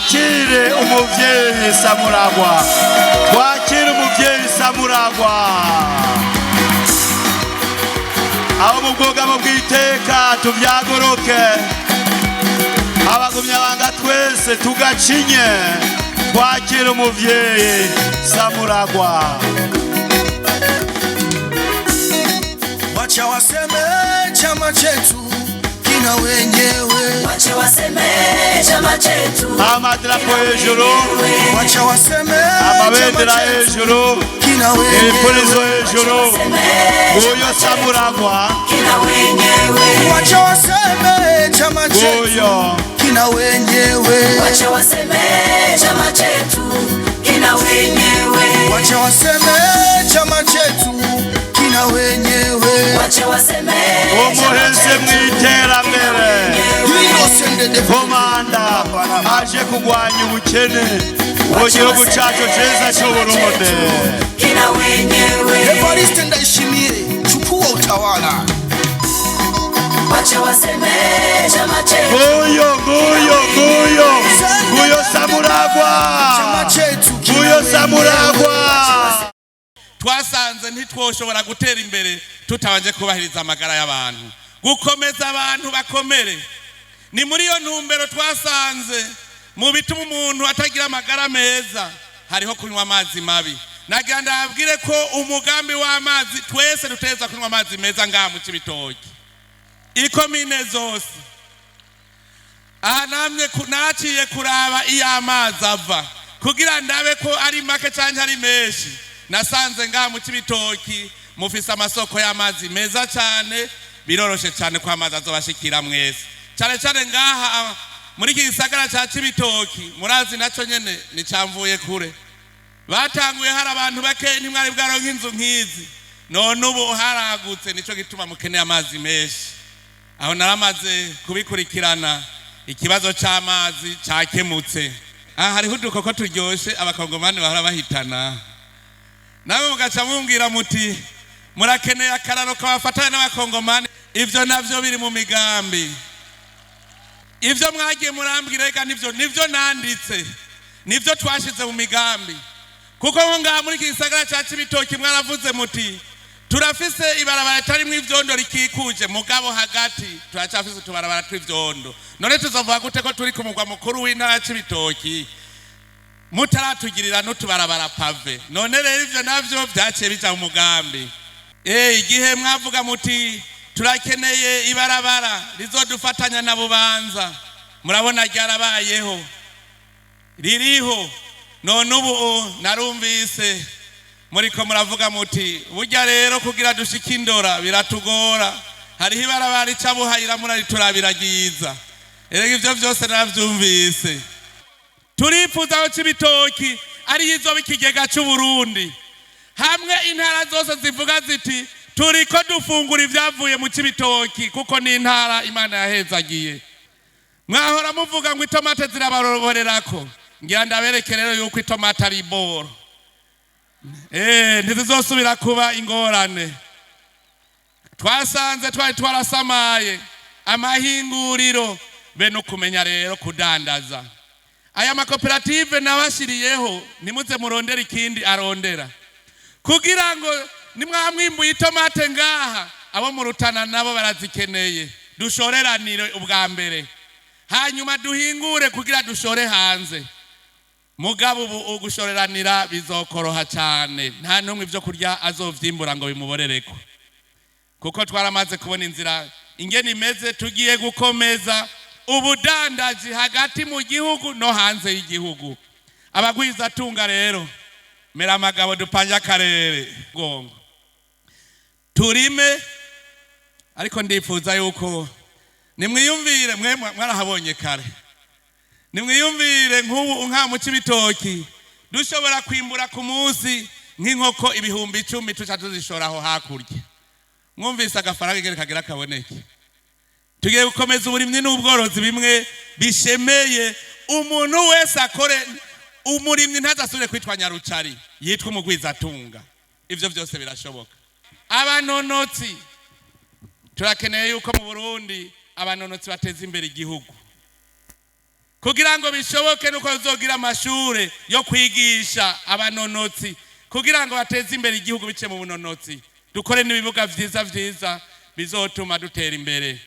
twakire umuvyeyi Samuragwa, twakire umuvyeyi Samuragwa. Aho mu bwugamo bw'iteka tuvyagoroke, abagumyabanga twese tugacinye, twakire umuvyeyi Samuragwa. Wacha waseme chama chetu kina wenyewe, wacha waseme chama chetu Amadrapo hejuru, wacha waseme amabendera hejuru, kina wenyewe, ipolizo hejuru, uyo Samuragwa kina wenyewe, wacha waseme chama chetu uyo kina wenyewe, wacha waseme chama chetu kina wenyewe, wacha waseme chama chetu kina wenyewe, wacha waseme umuheze mw'iterambere. Komanda aje kugwanya ubukene mu gihugu cyacu cyiza cy'Uburundi. kina wenyewe, Evariste Ndayishimiye, chukua utawala. wacha waseme chama chetu Nguyo Samuragwa, Chama chetu kina nguyo Samuragwa. Twasanze ntitwoshobora gutera imbere tutabanje kubahiriza amagara y'abantu, gukomeza abantu bakomere. Ni muri iyo ntumbero twasanze mu bituma umuntu atagira amagara meza hariho kunywa amazi mabi. Nagira ndabwire ko umugambi w'amazi twese duteza kunywa amazi meza ngaha mu Cibitoke, ikomine zose. Aha namwe naciye kuraba iyo amazi ava kugira ndabe ko ari make canke ari menshi. Nasanze ngaha mu Cibitoke mufise amasoko y'amazi meza cyane, biroroshe cyane ko amazi azobashikira mwese. Cyane cyane ngaha muri iki gisagara ca Cibitoke, murazi naco nyene ni camvuye kure. Batanguye hari abantu bake ntimwari bwaronka inzu nk'izi, none ubu haragutse, nico gituma mukeneye amazi menshi. Aho naramaze kubikurikirana, ikibazo c'amazi cakemutse. Aha hariho udukoko turyoshe abakongomani bahora bahitana. Nawe mugaca mumbwira muti murakeneye akararo kabafatanya n'abakongomani. Ivyo navyo biri mu migambi. Ivyo mwagiye murambwira ega nivyo nanditse, nivyo twashize mu migambi. Kuko ngaha muri gisagara ca Cibitoke mwaravuze muti turafise ibarabara tarimwe ivyondo rikikuje, mugabo hagati turacafise tubarabara tw'ivyondo. None tuzovuga gute ko turi ku mugwa mukuru w'intara Cibitoke mutaratugirira n'utubarabara pave? None rero ivyo navyo vyaciye bija mu mugambi. Igihe mwavuga muti turakeneye ibarabara rizodufatanya na Bubanza, murabona ryarabayeho, ririho. None ubu narumvise muriko muravuga muti burya rero kugira dushike Indora biratugora, hariho ibarabara rica Buhayira murariturabiragiza. Erega ivyo vyose naravyumvise. Turifuza aho Cibitoke ari izoba ikigega c'Uburundi, hamwe intara zose zivuga ziti turiko dufungura ivyavuye mu Cibitoke kuko ni intara Imana yahezagiye. Mwahora muvuga ngo itomate zirabaroborerako, ngira ndabereke rero yuko itomate ari boro. Ntizizosubira kuba ingorane. Twasanze twari twarasamaye amahinguriro be no kumenya rero kudandaza. Aya makoperative nabashiriyeho nimuze murondera ikindi arondera, kugira ngo nimwamwimbuye itomate ngaha abo mu Rutana nabo barazikeneye, dushoreranire ubwa mbere, hanyuma duhingure kugira dushore hanze. Mugabo ubu gushoreranira bizokoroha cyane, nta numwe ivyo kurya azovyimbura ngo bimuborereko, kuko twaramaze kubona inzira ingene imeze. Tugiye gukomeza ubudandaji hagati mu gihugu no hanze y'igihugu. Abagwiza tunga rero mera amagabo dupanje akarere gongo turime, ariko ndifuza yuko nimwiyumvire, mwe mwarahabonye kare, nimwiyumvire nk'ubu nka mu Cibitoke dushobora kwimbura ku munsi nk'inkoko 10,000 tuca tuzishoraho hakurya. Mwumvise agafaranga ingene kagira kaboneke. Tugiye gukomeza uburimyi n'ubworozi bimwe bishemeye, umuntu wese akore. Umurimyi ntazasubire kwitwa Nyarucari, yitwa umugwizatunga. Ivyo vyose birashoboka. Abanonotsi turakeneye yuko mu Burundi abanonotsi bateza imbere igihugu. kugira ngo bishoboke nuko uzogira amashure yo kwigisha abanonotsi kugira ngo bateze imbere igihugu bice mu bunonotsi dukore n'ibibuga vyiza bizotuma dutera imbere